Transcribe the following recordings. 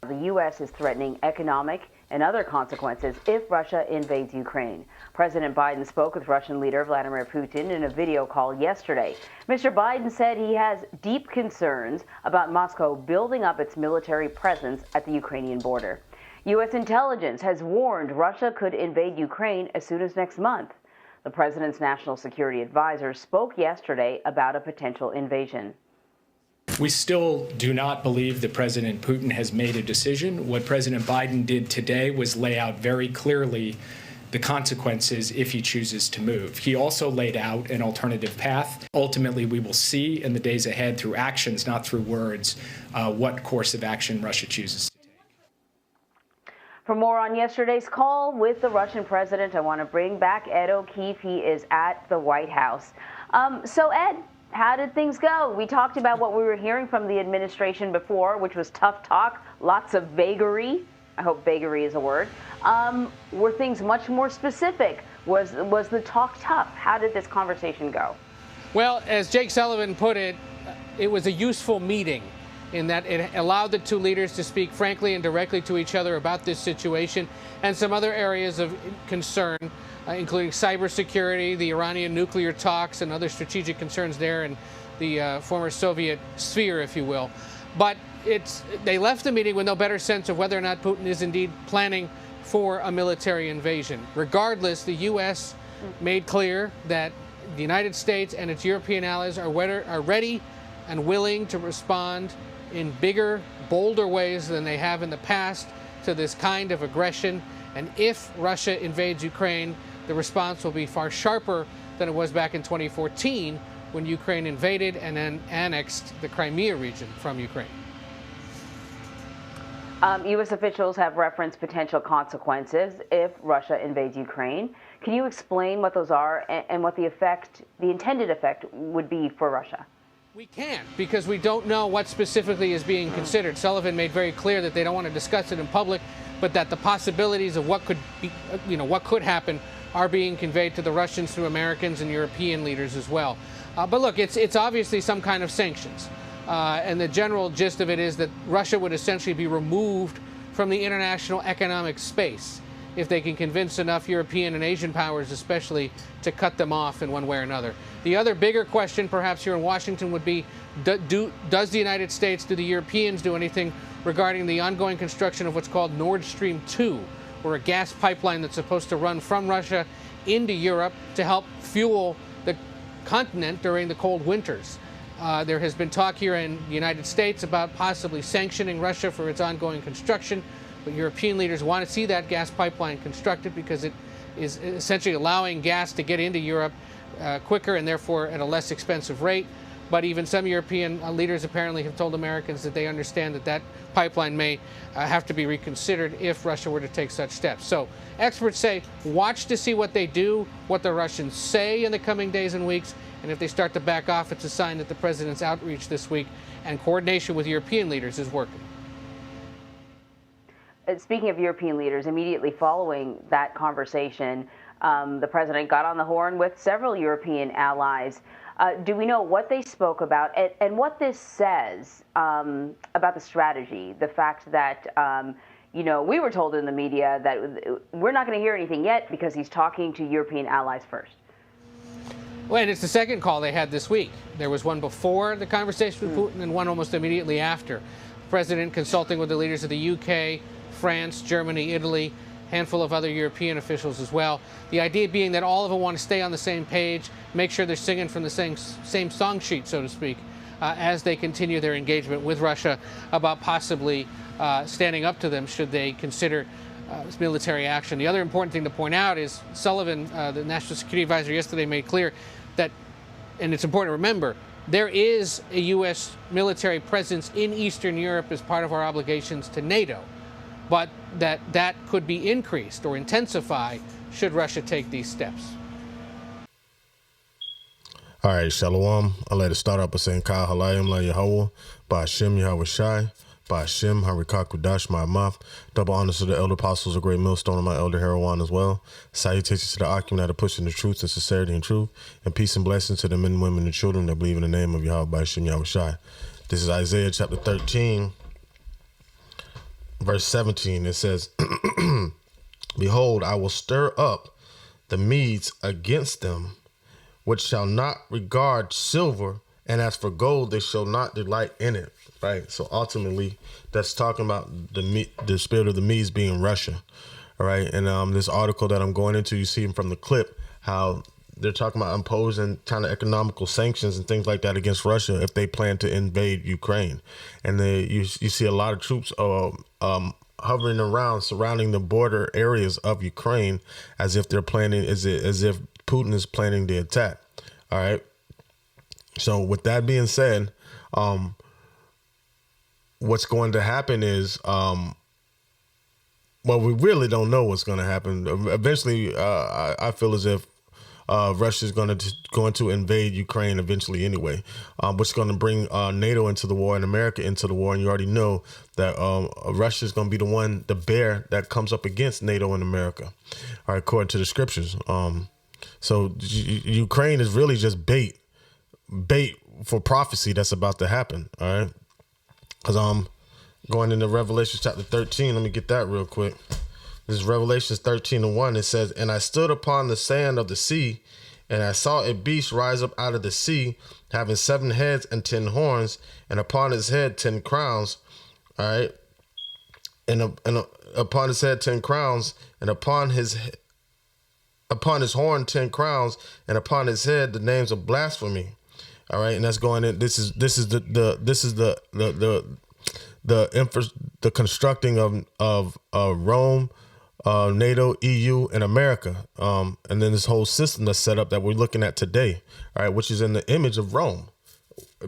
The U.S. is threatening economic and other consequences if Russia invades Ukraine. President Biden spoke with Russian leader Vladimir Putin in a video call yesterday. Mr. Biden said he has deep concerns about Moscow building up its military presence at the Ukrainian border. U.S. intelligence has warned Russia could invade Ukraine as soon as next month. The president's national security advisor spoke yesterday about a potential invasion. We still do not believe that President Putin has made a decision. What President Biden did today was lay out very clearly the consequences if he chooses to move. He also laid out an alternative path. Ultimately, we will see in the days ahead through actions, not through words, what course of action Russia chooses to take. For more on yesterday's call with the Russian president, I want to bring back Ed O'Keefe. He is at the White House. So, Ed, how did things go? We talked about what we were hearing from the administration before, which was tough talk, lots of vagary. I hope vagary is a word. Were things much more specific? Was the talk tough? How did this conversation go? Well, as Jake Sullivan put it, it was a useful meeting in that it allowed the two leaders to speak frankly and directly to each other about this situation and some other areas of concern, including cybersecurity, the Iranian nuclear talks, and other strategic concerns there in the former Soviet sphere, if you will. But they left the meeting with no better sense of whether or not Putin is indeed planning for a military invasion. Regardless, the U.S. made clear that the United States and its European allies are ready and willing to respond in bigger, bolder ways than they have in the past to this kind of aggression. And if Russia invades Ukraine, the response will be far sharper than it was back in 2014 when Ukraine invaded and then annexed the Crimea region from Ukraine. U.S. officials have referenced potential consequences if Russia invades Ukraine. Can you explain what those are and what the intended effect would be for Russia? We can't, because we don't know what specifically is being considered. Sullivan made very clear that they don't want to discuss it in public, but that the possibilities of what could be, what could happen are being conveyed to the Russians through Americans and European leaders as well. But look, it's obviously some kind of sanctions. And the general gist of it is that Russia would essentially be removed from the international economic space if they can convince enough European and Asian powers especially to cut them off in one way or another. The other bigger question perhaps here in Washington would be, does the United States, do the Europeans do anything regarding the ongoing construction of what's called Nord Stream 2, or a gas pipeline that's supposed to run from Russia into Europe to help fuel the continent during the cold winters. There has been talk here in the United States about possibly sanctioning Russia for its ongoing construction, but European leaders want to see that gas pipeline constructed because it is essentially allowing gas to get into Europe quicker and therefore at a less expensive rate. But even some European leaders apparently have told Americans that they understand that that pipeline may have to be reconsidered if Russia were to take such steps. So experts say watch to see what they do, what the Russians say in the coming days and weeks, and if they start to back off, it's a sign that the president's outreach this week and coordination with European leaders is working. Speaking of European leaders, immediately following that conversation, the president got on the horn with several European allies. Do we know what they spoke about and what this says about the strategy? The fact that, we were told in the media that we're not going to hear anything yet because he's talking to European allies first. Well, and it's the second call they had this week. There was one before the conversation with Putin and one almost immediately after. The president consulting with the leaders of the UK, France, Germany, Italy, handful of other European officials as well. The idea being that all of them want to stay on the same page, make sure they're singing from the same song sheet, so to speak, as they continue their engagement with Russia about possibly standing up to them should they consider military action. The other important thing to point out is Sullivan, the National Security Advisor, yesterday made clear that, and it's important to remember, there is a U.S. military presence in Eastern Europe as part of our obligations to NATO, but that could be increased or intensified should Russia take these steps. All right, Shalom. I'd like to start up by saying Ka Halayim La Yahweh, Ba'ashem Yahweh Shai, Ba'ashem Harikakudash Ma'amath. Double honors to the elder apostles, a great millstone, and my elder Heroine as well. Salutations to the Akim that are pushing the truth and sincerity and truth. And peace and blessings to the men, women, and children that believe in the name of Yahweh Ba'ashem Yahweh Shai. This is Isaiah chapter 13. verse 17, it says, Behold, I will stir up the Medes against them, which shall not regard silver, and as for gold, they shall not delight in it. Right. So ultimately, that's talking about the spirit of the Medes being Russia. All right. And this article that I'm going into, you see from the clip how they're talking about imposing kind of economical sanctions and things like that against Russia if they plan to invade Ukraine. And you see a lot of troops hovering around, surrounding the border areas of Ukraine, as if they're planning, as if Putin is planning the attack. All right. So with that being said, what's going to happen is, well, we really don't know what's going to happen. Eventually, I feel as if Russia is going to invade Ukraine eventually anyway, which is going to bring NATO into the war and America into the war. And you already know that Russia is going to be the bear that comes up against NATO and America, all right, according to the scriptures. So Ukraine is really just bait for prophecy that's about to happen, all right? Because going into Revelation chapter 13, let me get that real quick. This is Revelation 13:1. It says, And I stood upon the sand of the sea, and I saw a beast rise up out of the sea, having 7 heads and 10 horns, and upon his head 10 crowns. All right. And upon his head 10 crowns, and upon his horn 10 crowns, and upon his head the names of blasphemy. All right, and that's going in. This is the constructing of Rome, NATO, EU, and America, and then this whole system that's set up that we're looking at today. All right, which is in the image of Rome,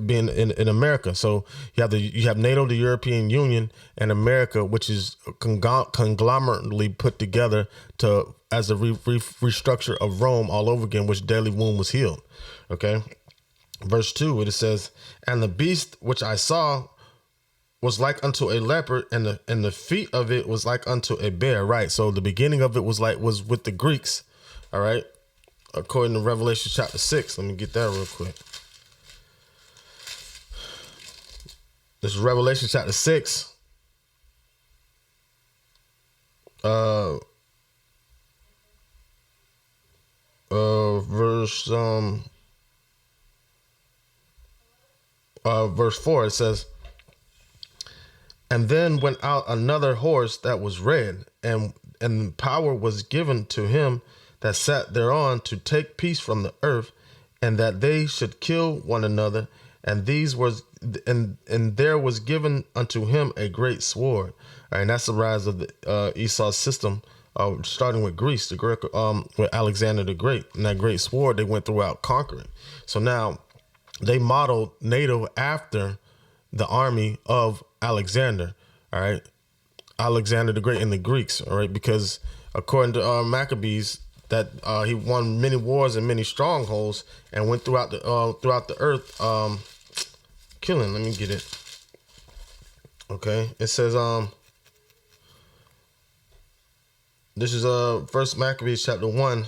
being in America. So you have NATO, the European Union, and America, which is conglomerately put together as a restructure of Rome all over again, which daily wound was healed. Okay. Verse 2, it says, And the beast which I saw was like unto a leopard, and the feet of it was like unto a bear. Right. So the beginning of it was with the Greeks. All right. According to Revelation chapter 6. Let me get that real quick. This is Revelation chapter 6. Verse 4, it says, And then went out another horse that was red, and power was given to him that sat thereon to take peace from the earth, and that they should kill one another. And there was given unto him a great sword. All right, and that's the rise of the Esau's system, starting with Greece, with Alexander the Great. And that great sword they went throughout conquering. So now they modeled NATO after the army of Alexander, all right? Alexander the Great and the Greeks, all right? Because according to Maccabees, that he won many wars and many strongholds and went throughout the earth, killing. Let me get it. Okay, it says this is First Maccabees chapter 1,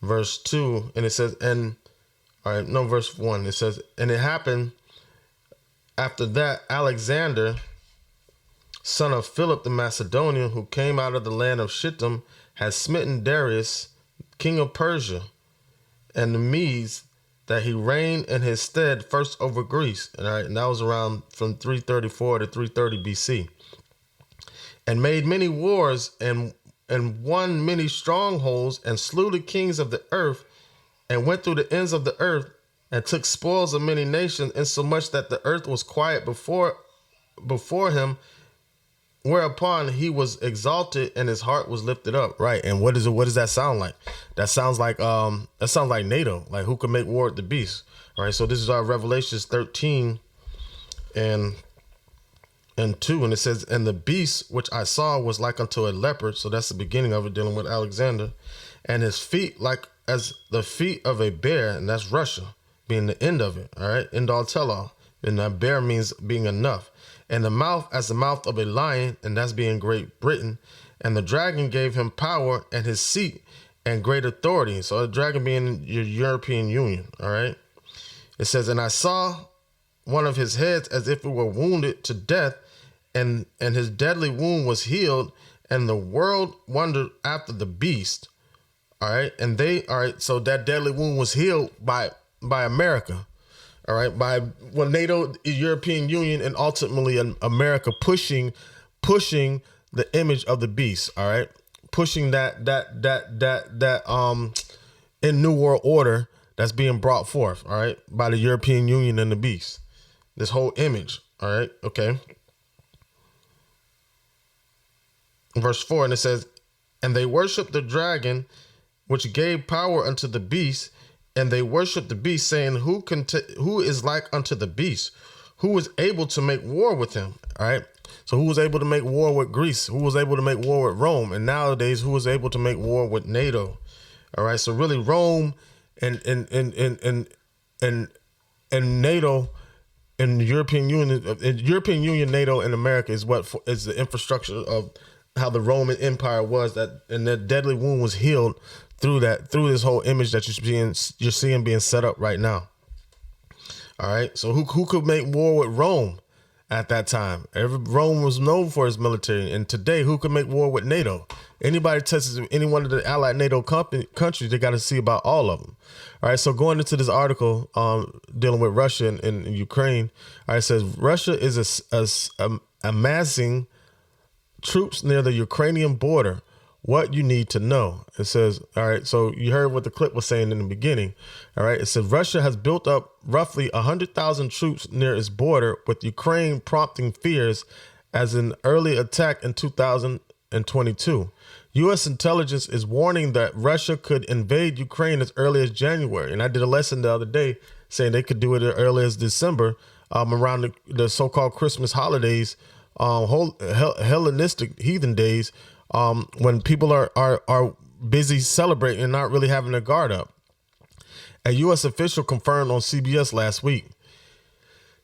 verse 2, and it says verse 1. It says, And it happened after that Alexander, son of Philip the Macedonian, who came out of the land of Shittim, had smitten Darius, king of Persia, and the Medes, that he reigned in his stead first over Greece. All right, and that was around from 334 to 330 BC. And made many wars and won many strongholds, and slew the kings of the earth, and went through the ends of the earth, and took spoils of many nations, insomuch that the earth was quiet before him, whereupon he was exalted and his heart was lifted up. Right. And what does that sound like? That sounds like NATO, like who can make war with the beast. All right. So this is our Revelations 13 and 2, and it says, And the beast which I saw was like unto a leopard. So that's the beginning of it, dealing with Alexander, and his feet like as the feet of a bear, and that's Russia being the end of it. All right. End all tell all. And that bear means being enough. And the mouth as the mouth of a lion, and that's being Great Britain. And the dragon gave him power and his seat and great authority. So the dragon being your European Union. All right. It says, And I saw one of his heads as if it were wounded to death, and his deadly wound was healed, and the world wondered after the beast. All right, and so that deadly wound was healed by America. All right, by NATO, European Union, and ultimately America pushing the image of the beast. All right, pushing that in New World Order that's being brought forth. All right, by the European Union and the beast. This whole image. All right, okay. Verse 4, and it says, and they worshiped the dragon, which gave power unto the beast, and they worshiped the beast, saying, who is like unto the beast? Who was able to make war with him? All right. So who was able to make war with Greece? Who was able to make war with Rome? And nowadays, who was able to make war with NATO? All right. So really, Rome and NATO and the European Union, NATO, and America is what is the infrastructure of how the Roman Empire was, and that deadly wound was healed through this whole image that you're seeing being set up right now. All right. So who could make war with Rome at that time? Rome was known for its military, and today who could make war with NATO? Anybody touches any one of the allied NATO countries, they got to see about all of them. All right. So going into this article dealing with Russia and Ukraine, all right, it says Russia is amassing troops near the Ukrainian border. What you need to know. It says, all right, so you heard what the clip was saying in the beginning. All right, it says Russia has built up roughly 100,000 troops near its border, with Ukraine prompting fears as an early attack in 2022. U.S. intelligence is warning that Russia could invade Ukraine as early as January. And I did a lesson the other day saying they could do it as early as December, around the so-called Christmas holidays, Hellenistic heathen days, when people are busy celebrating and not really having their guard up. A U.S. official confirmed on CBS last week.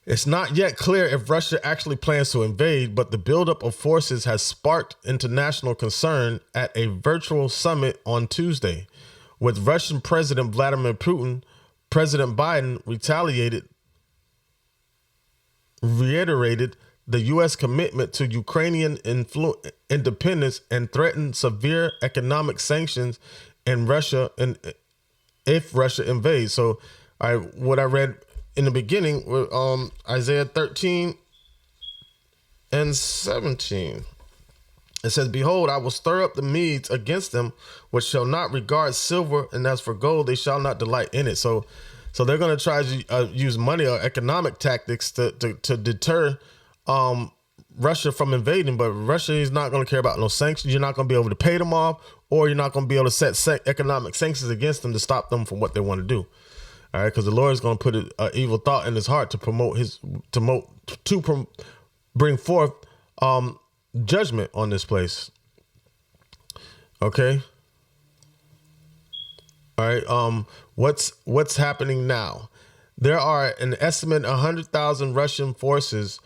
It's not yet clear if Russia actually plans to invade, but the buildup of forces has sparked international concern at a virtual summit on Tuesday. With Russian President Vladimir Putin, President Biden reiterated the U.S. commitment to Ukrainian independence and threatened severe economic sanctions in Russia if Russia invades. So, what I read in the beginning with Isaiah 13 and 17. It says, behold, I will stir up the Medes against them, which shall not regard silver, and as for gold, they shall not delight in it. So they're going to try to use money or economic tactics to deter Russia from invading, but Russia is not going to care about no sanctions. You're not going to be able to pay them off, or you're not going to be able to set economic sanctions against them to stop them from what they want to do. All right, because the Lord is going to put an evil thought in his heart to bring forth judgment on this place. Okay. All right. What's happening now? There are an estimate 100,000 Russian forces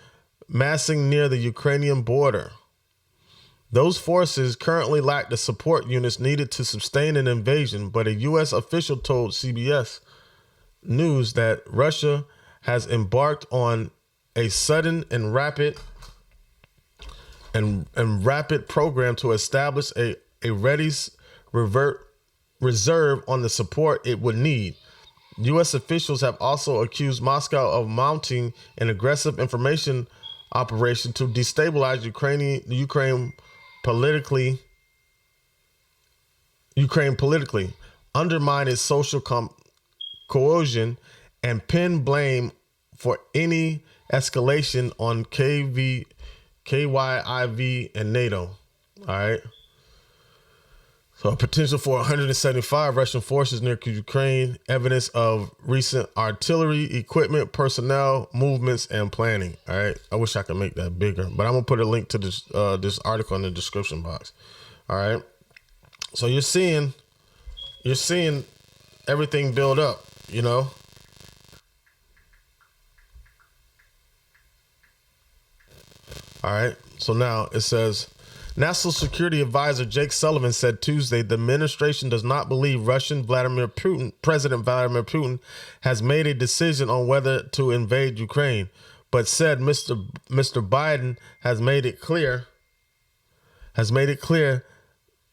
massing near the Ukrainian border. Those forces currently lack the support units needed to sustain an invasion, but a U.S. official told CBS News that Russia has embarked on a sudden and rapid program to establish a ready reserve on the support it would need. U.S. officials have also accused Moscow of mounting an aggressive information operation to destabilize Ukraine politically, undermine its social cohesion, and pin blame for any escalation on KYIV and NATO. All right. So a potential for 175 Russian forces near Ukraine, evidence of recent artillery, equipment, personnel, movements, and planning. All right. I wish I could make that bigger, but I'm going to put a link to this article in the description box. All right. So you're seeing everything build up, you know. All right. So now it says, National Security Advisor Jake Sullivan said Tuesday the administration does not believe President Vladimir Putin has made a decision on whether to invade Ukraine, but said Mr. Biden has made it clear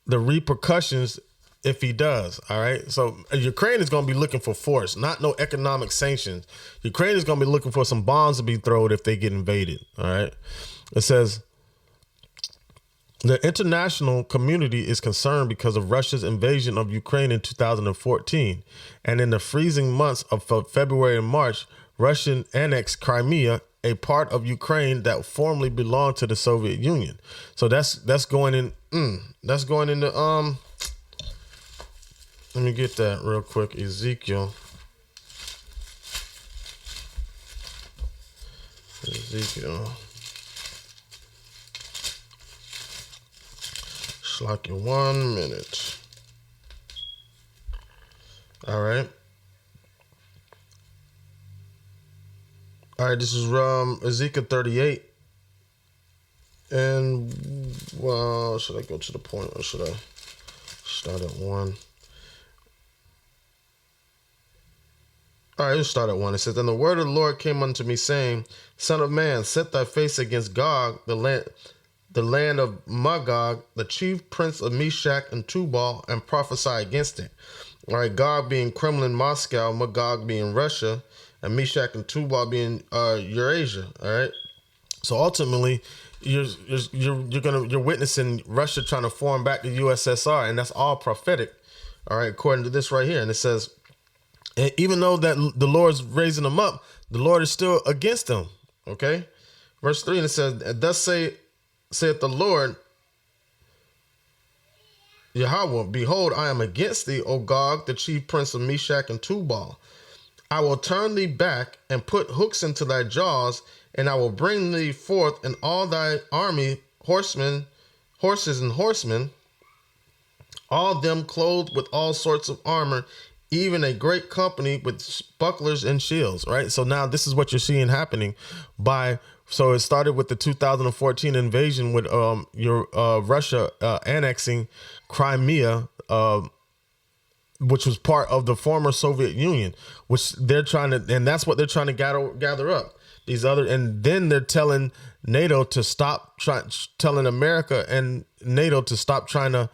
the repercussions if he does. All right. So Ukraine is going to be looking for force, not no economic sanctions. Ukraine is going to be looking for some bombs to be thrown if they get invaded. All right. It says the international community is concerned because of Russia's invasion of Ukraine in 2014. And in the freezing months of February and March, Russian annexed Crimea, a part of Ukraine that formerly belonged to the Soviet Union. So that's going in. That's going into Let me get that real quick. Ezekiel. Slack you 1 minute. All right. All right, this is Ezekiel 38. And, well, should I go to the point or should I start at 1? All right, let's start at 1. It says, "And the word of the Lord came unto me, saying, Son of man, set thy face against Gog, the land of Magog, the chief prince of Meshach and Tubal, and prophesy against it." All right, Gog being Kremlin, Moscow, Magog being Russia, and Meshach and Tubal being Eurasia. All right, so ultimately, you're witnessing Russia trying to form back the USSR, and that's all prophetic. All right, according to this right here, and it says, and even though that the Lord's raising them up, the Lord is still against them. Okay, verse 3, and it says, "Thus saith the Lord Yahweh, behold, I am against thee, O Gog, the chief prince of Meshach and Tubal. I will turn thee back and put hooks into thy jaws, and I will bring thee forth in all thy army, horses and horsemen, all them clothed with all sorts of armor, even a great company with bucklers and shields." Right. So now this is what you're seeing happening so it started with the 2014 invasion with Russia annexing Crimea, which was part of the former Soviet Union, which they're trying to, and that's what they're trying to gather up. And then they're telling NATO to stop telling America and NATO to stop trying to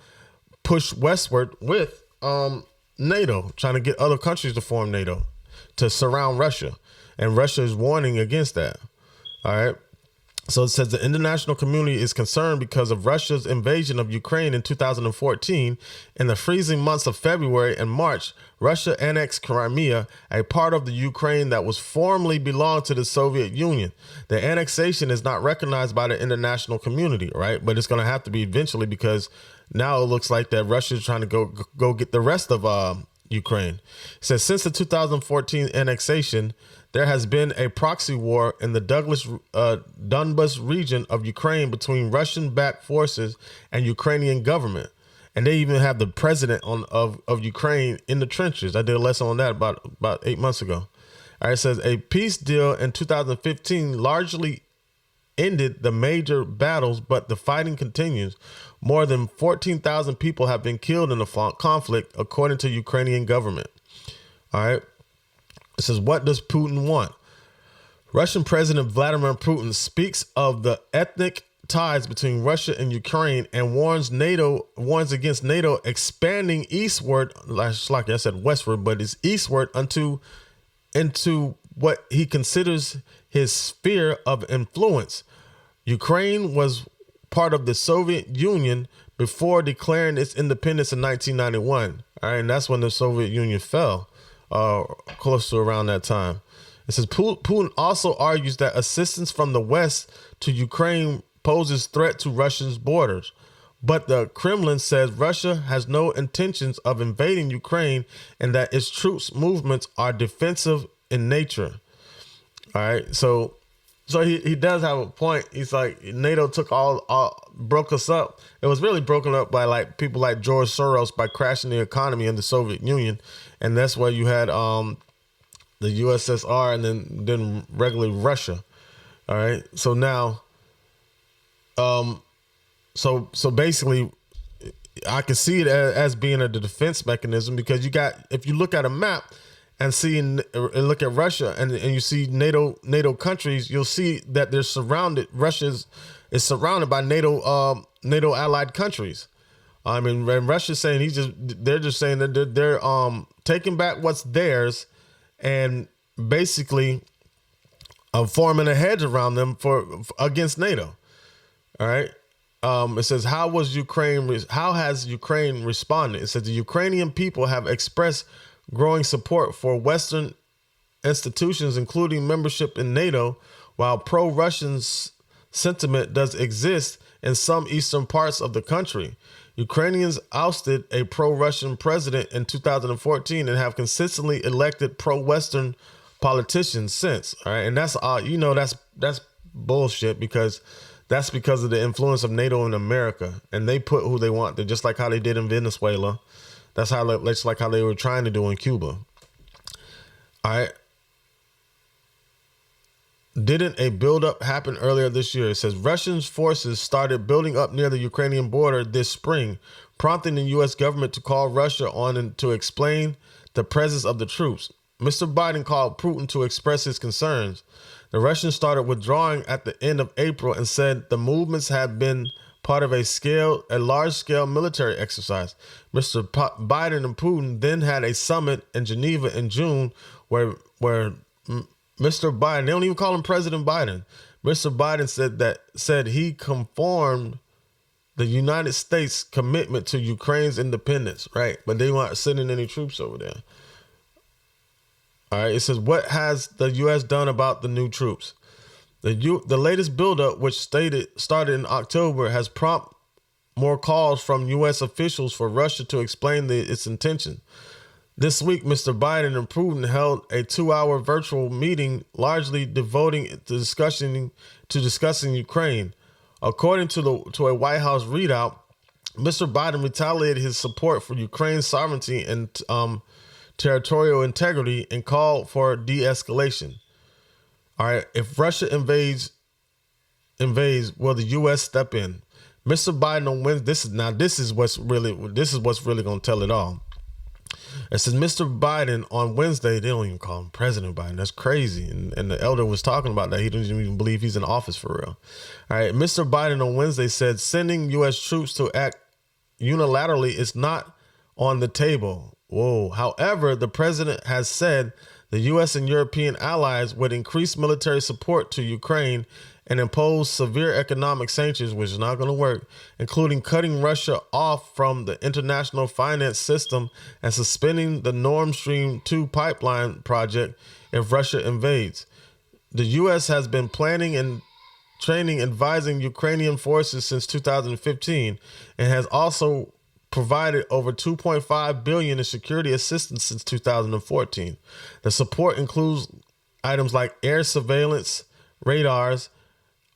push westward with NATO, trying to get other countries to form NATO to surround Russia. And Russia is warning against that. All right. So it says the international community is concerned because of Russia's invasion of Ukraine in 2014. In the freezing months of February and March, Russia annexed Crimea, a part of the Ukraine that was formerly belonged to the Soviet Union. The annexation is not recognized by the international community, right? But it's going to have to be eventually, because now it looks like that Russia is trying to go get the rest of Ukraine. It says since the 2014 annexation, there has been a proxy war in the Donbas region of Ukraine between Russian-backed forces and Ukrainian government. And they even have the president of Ukraine in the trenches. I did a lesson on that about 8 months ago. All right, it says a peace deal in 2015 largely ended the major battles, but the fighting continues. More than 14,000 people have been killed in the conflict, according to Ukrainian government. All right. It says, what does Putin want? Russian President Vladimir Putin speaks of the ethnic ties between Russia and Ukraine and warns against NATO expanding eastward, like I said, westward, but it's eastward into what he considers his sphere of influence. Ukraine was part of the Soviet Union before declaring its independence in 1991. All right, and that's when the Soviet Union fell. Close to around that time. It says Putin also argues that assistance from the West to Ukraine poses threat to Russia's borders. But the Kremlin says Russia has no intentions of invading Ukraine and that its troops' movements are defensive in nature. All right. So he does have a point. He's like, NATO took broke us up. It was really broken up by like people like George Soros by crashing the economy in the Soviet Union. And that's why you had the USSR and then regularly Russia. All right. So now, so basically, I can see it as being a defense mechanism, because if you look at a map and look at Russia and you see NATO countries, you'll see that they're surrounded. Russia is surrounded by NATO allied countries. I mean, Russia's saying they're just saying that they're taking back what's theirs and basically forming a hedge around them against NATO. All right. It says, how has Ukraine responded? It says the Ukrainian people have expressed growing support for Western institutions, including membership in NATO, while pro-Russian sentiment does exist in some eastern parts of the country. Ukrainians ousted a pro-Russian president in 2014 and have consistently elected pro-Western politicians since. All right, and that's that's bullshit because that's because of the influence of NATO in America, and they put who they want. They're just like how they did in Venezuela. That's like how they were trying to do in Cuba. All right. Didn't a buildup happen earlier this year? It says Russian forces started building up near the Ukrainian border this spring, prompting the U.S. government to call Russia on and to explain the presence of the troops. Mr. Biden called Putin to express his concerns. The Russians started withdrawing at the end of April and said the movements had been part of a large-scale military exercise. Mr. Biden and Putin then had a summit in Geneva in June where Mr. Biden, they don't even call him President Biden. Mr. Biden said he confirmed the United States' commitment to Ukraine's independence, right? But they weren't sending any troops over there. All right, it says, what has the U.S. done about the new troops? The latest buildup, which started in October, has prompted more calls from U.S. officials for Russia to explain its intention. This week, Mr. Biden and Putin held a 2-hour virtual meeting, largely devoting to discussing Ukraine. According to a White House readout, Mr. Biden retaliated his support for Ukraine's sovereignty and territorial integrity and called for de-escalation. All right, if Russia invades, will the U.S. step in? Mr. Biden on Wednesday. This is what's really going to tell it all. It says Mr. Biden on Wednesday. They don't even call him President Biden. That's crazy. And the elder was talking about that. He doesn't even believe he's in office for real. All right, Mr. Biden on Wednesday said sending U.S. troops to act unilaterally is not on the table. Whoa. However, the president has said the U.S. and European allies would increase military support to Ukraine and impose severe economic sanctions, which is not going to work, including cutting Russia off from the international finance system and suspending the Nord Stream 2 pipeline project if Russia invades. The U.S. has been planning and training, advising Ukrainian forces since 2015 and has also provided over $2.5 billion in security assistance since 2014. The support includes items like air surveillance, radars,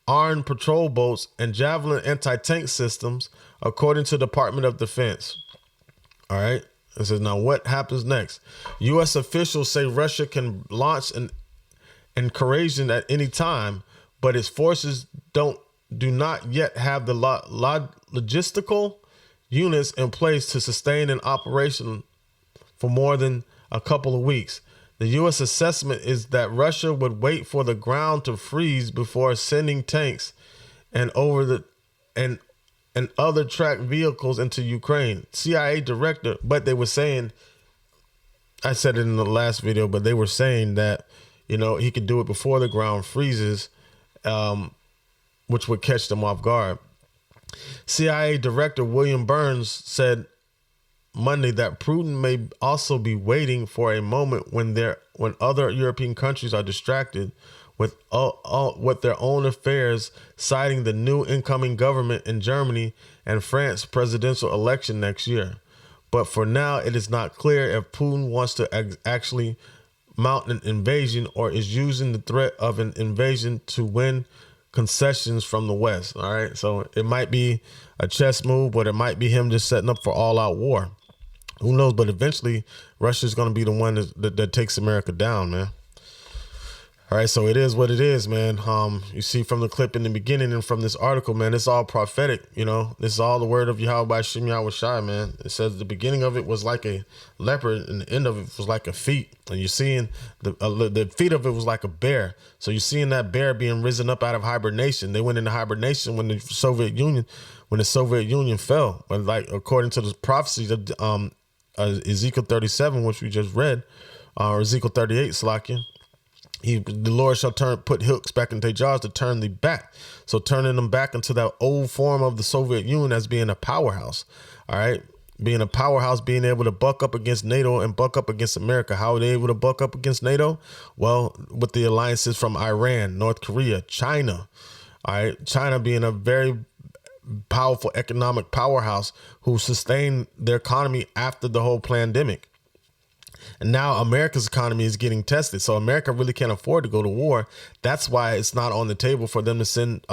armed patrol boats, and Javelin anti-tank systems, according to the Department of Defense. All right. It says, now what happens next? U.S. officials say Russia can launch an incursion at any time, but its forces do not yet have the logistical units in place to sustain an operation for more than a couple of weeks. The U.S. assessment is that Russia would wait for the ground to freeze before sending tanks and other tracked vehicles into Ukraine. CIA director, but they were saying, I said it in the last video, but they were saying that, he could do it before the ground freezes, which would catch them off guard. CIA Director William Burns said Monday that Putin may also be waiting for a moment when other European countries are distracted with their own affairs, citing the new incoming government in Germany and France presidential election next year. But for now, it is not clear if Putin wants to actually mount an invasion or is using the threat of an invasion to win concessions from the West. All right. So it might be a chess move, but it might be him just setting up for all out war. Who knows? But eventually Russia's going to be the one that takes America down, man. All right, so it is what it is, man. You see from the clip in the beginning and from this article, man, it's all prophetic. You know, this is all the word of Yahweh by Shem Yahweh Shai, man. It says the beginning of it was like a leopard and the end of it was like a feet. And you're seeing the feet of it was like a bear. So you're seeing that bear being risen up out of hibernation. They went into hibernation when the Soviet Union fell. But like according to the prophecies of Ezekiel 37, which we just read, or Ezekiel 38, Slakia. The Lord shall put hooks back into their jaws to turn thee back. So turning them back into that old form of the Soviet Union as being a powerhouse. All right. Being a powerhouse, being able to buck up against NATO and buck up against America. How are they able to buck up against NATO? Well, with the alliances from Iran, North Korea, China. All right. China being a very powerful economic powerhouse who sustained their economy after the whole pandemic. And now America's economy is getting tested. So America really can't afford to go to war. That's why it's not on the table for them to send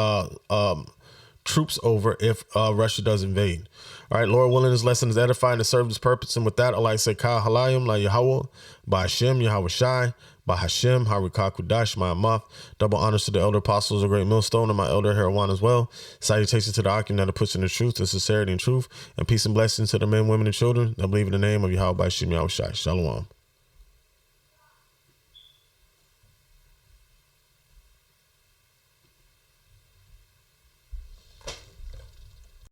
troops over if Russia does invade. All right, Lord willing, this lesson is edifying to serve this purpose. And with that, I like to say, Ka Halayim, La Yahweh, Ba Hashem, Yahweh Shai, Ba Hashem, Harika Kudash, my Amath. Double honors to the elder apostles, a great millstone, and my elder Herawan as well. Salutations to the Akim that are pushing the truth, the sincerity and truth, and peace and blessings to the men, women, and children that believe in the name of Yahweh by Hashem, Yahweh Shai. Shalom.